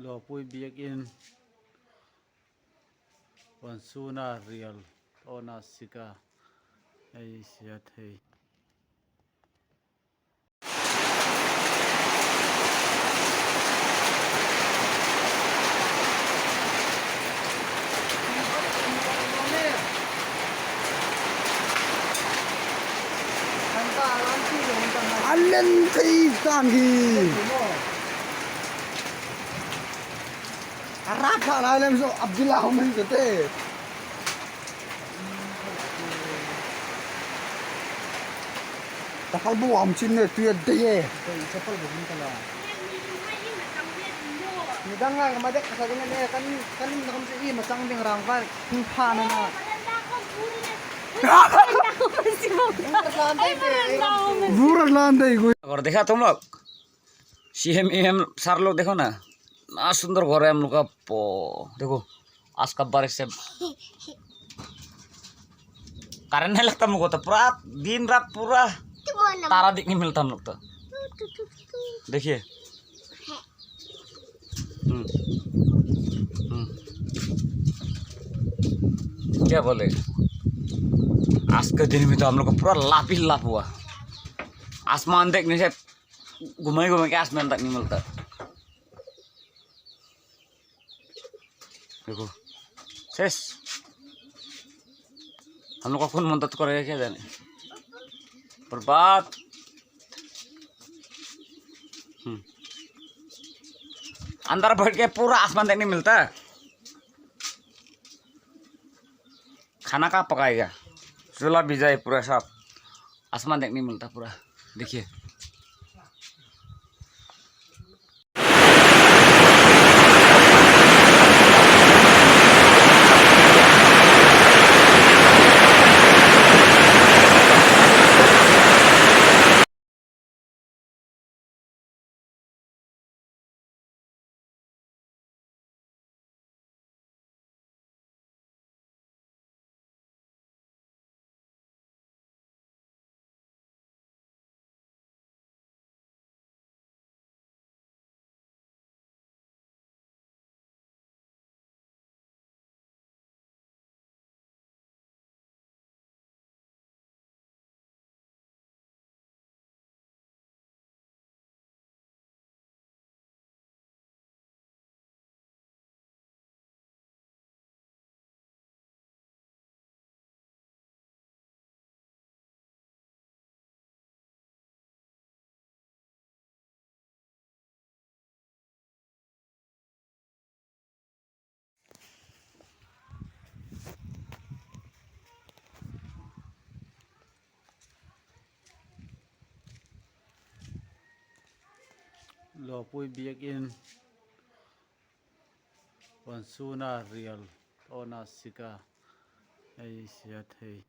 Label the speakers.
Speaker 1: lo pui biak in wan suna real ona sika ai sia thei
Speaker 2: Allen thấy tan thì Arab thằng này làm sao Abdullah không biết thế ta phải mua ông chín này tuyệt đấy ni dangai ma dek sa dengan ni kan nakam sa i masang ding rangkal kung pa na na बुरा लांदे कोई
Speaker 3: और देखा तुम लोग CM M sir लोग देखो ना ना सुंदर घर है हम लोग का देखो आज का बारिश से कारण नहीं लगता मुझको तो पूरा दिन रात पूरा तारा दिखने मिलता हम लोग तो देखिए क्या बोले आज के दिन में तो हम लोग को पूरा लाभ ही लाभ हुआ आसमान देखने से घूमे घूमे के आसमान तक नहीं मिलता देखो शेष हम लोग का कौन मदद करेगा क्या जाने बर्बाद अंदर बैठ के पूरा आसमान देखने मिलता है खाना कहाँ पकाएगा चूल्हा भी जाए पूरा साफ आसमान देखने मिलता पूरा देखिए
Speaker 1: lo pui biak in wan suna real ona sika ai sia thei